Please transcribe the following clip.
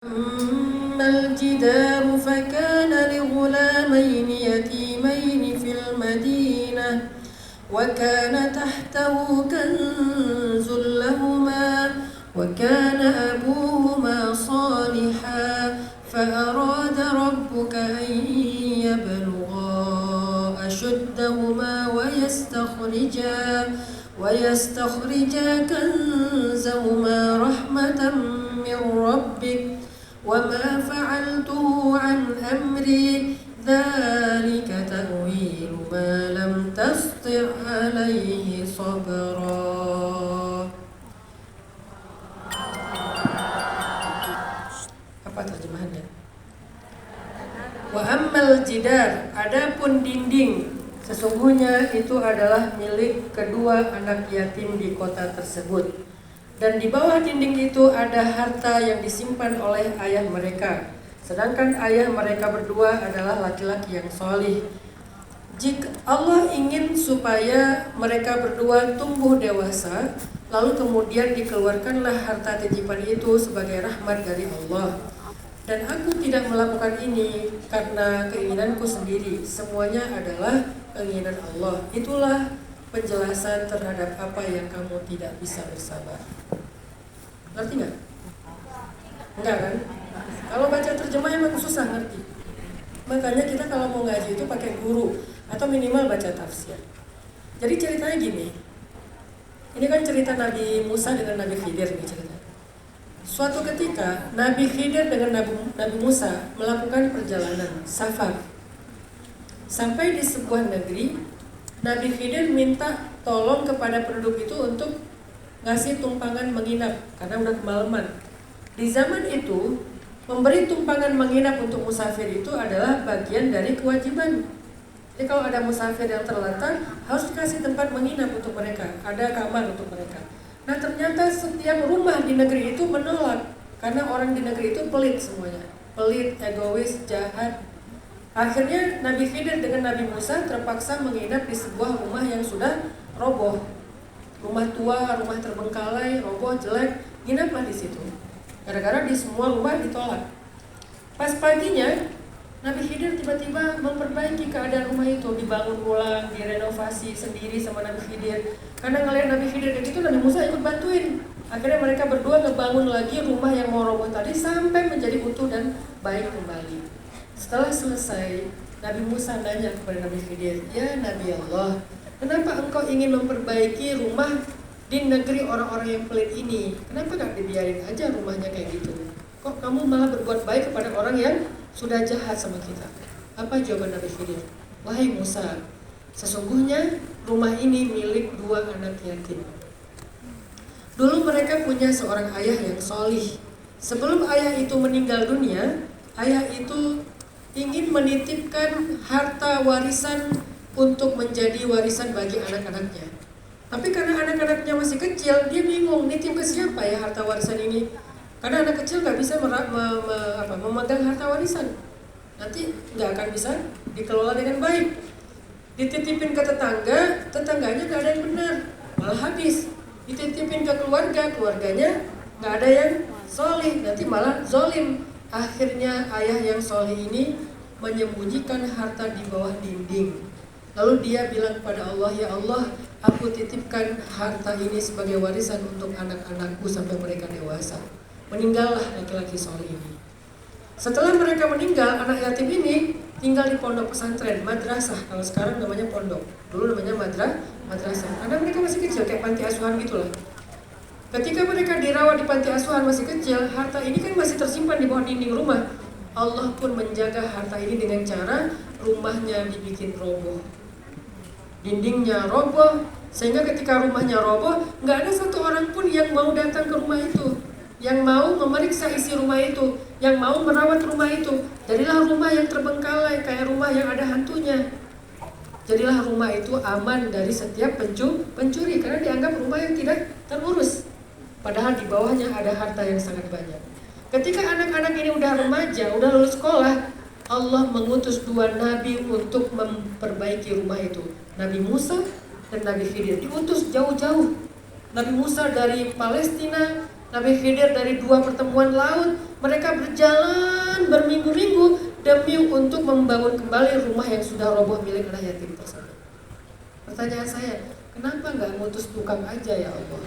أما الجدار فكان لغلامين يتيمين في المدينة وكان تحته كنز لهما وكان أبوهما صالحا فأراد ربك أن يبلغا أشدهما ويستخرجا كنزهما رحمة من ربك وما فعلته عن أمري ذلك تأويل ما لم تسطع عليه صبرا. Apa terjemahannya? Wa ammal jidar, adapun dinding, sesungguhnya itu adalah milik kedua anak yatim di kota tersebut. Dan di bawah dinding itu ada harta yang disimpan oleh ayah mereka. Sedangkan ayah mereka berdua adalah laki-laki yang solih. Jika Allah ingin supaya mereka berdua tumbuh dewasa, lalu kemudian dikeluarkanlah harta titipan itu sebagai rahmat dari Allah. Dan aku tidak melakukan ini karena keinginanku sendiri. Semuanya adalah keinginan Allah. Itulah penjelasan terhadap apa yang kamu tidak bisa bersabar. Ngerti nggak? Enggak kan? Kalau baca terjemah emang susah ngerti. Makanya kita kalau mau ngaji itu pakai guru atau minimal baca tafsir. Jadi ceritanya gini. Ini kan cerita Nabi Musa dengan Nabi Khidir nih ceritanya. Suatu ketika Nabi Khidir dengan Nabi Musa melakukan perjalanan safar. Sampai di sebuah negeri, Nabi Khidir minta tolong kepada penduduk itu untuk ngasih tumpangan menginap karena udah kemalaman. Di zaman itu, memberi tumpangan menginap untuk musafir itu adalah bagian dari kewajiban. Jadi kalau ada musafir yang terlantar, harus dikasih tempat menginap untuk mereka, ada kamar untuk mereka. Nah ternyata setiap rumah di negeri itu menolak karena orang di negeri itu pelit semuanya, pelit, egois, jahat. Akhirnya Nabi Khidir dengan Nabi Musa terpaksa menginap di sebuah rumah yang sudah roboh. Rumah tua, rumah terbengkalai, roboh, jelek, nginaplah di situ. Gara-gara di semua rumah ditolak. Pas paginya, Nabi Khidir tiba-tiba memperbaiki keadaan rumah itu, dibangun ulang, direnovasi sendiri sama Nabi Khidir. Karena ngelihat Nabi Khidir kayak gitu, Nabi Musa ikut bantuin. Akhirnya mereka berdua ngebangun lagi rumah yang mau roboh tadi sampai menjadi utuh dan baik kembali. Setelah selesai, Nabi Musa nanya kepada Nabi Khidir, "Ya Nabi Allah, kenapa engkau ingin memperbaiki rumah di negeri orang-orang yang pelit ini? Kenapa gak dibiarin aja rumahnya kayak gitu? Kok kamu malah berbuat baik kepada orang yang sudah jahat sama kita?" Apa jawaban Nabi Khidir? "Wahai Musa, sesungguhnya rumah ini milik dua anak yatim. Dulu mereka punya seorang ayah yang solih. Sebelum ayah itu meninggal dunia, ayah itu ingin menitipkan harta warisan untuk menjadi warisan bagi anak-anaknya. Tapi karena anak-anaknya masih kecil, dia bingung nitip ke siapa ya harta warisan ini. Karena anak kecil nggak bisa memegang harta warisan. Nanti nggak akan bisa dikelola dengan baik. Dititipin ke tetangga, tetangganya nggak ada yang benar, malah habis. Dititipin ke keluarga, keluarganya nggak ada yang solih, nanti malah zolim. Akhirnya ayah yang solih ini menyembunyikan harta di bawah dinding. Lalu dia bilang kepada Allah, "Ya Allah, aku titipkan harta ini sebagai warisan untuk anak-anakku sampai mereka dewasa." Meninggallah laki-laki solih ini. Setelah mereka meninggal, anak yatim ini tinggal di pondok pesantren, madrasah. Kalau sekarang namanya pondok, dulu namanya madrasah. Karena mereka masih kecil, kayak panti asuhan gitulah. Ketika mereka dirawat di panti asuhan masih kecil, harta ini kan masih tersimpan di bawah dinding rumah. Allah pun menjaga harta ini dengan cara rumahnya dibikin roboh, dindingnya roboh, sehingga ketika rumahnya roboh, nggak ada satu orang pun yang mau datang ke rumah itu, yang mau memeriksa isi rumah itu, yang mau merawat rumah itu. Jadilah rumah yang terbengkalai, kayak rumah yang ada hantunya. Jadilah rumah itu aman dari setiap pencuri, karena dianggap rumah yang tidak terurus. Padahal di bawahnya ada harta yang sangat banyak. Ketika anak-anak ini udah remaja, udah lulus sekolah, Allah mengutus dua nabi untuk memperbaiki rumah itu. Nabi Musa dan Nabi Khidir diutus jauh-jauh. Nabi Musa dari Palestina Nabi Khidir dari 2 pertemuan laut, mereka berjalan berminggu-minggu demi untuk membangun kembali rumah yang sudah roboh milik anak yatim tersebut. Pertanyaan saya, kenapa nggak ngutus tukang aja ya Allah?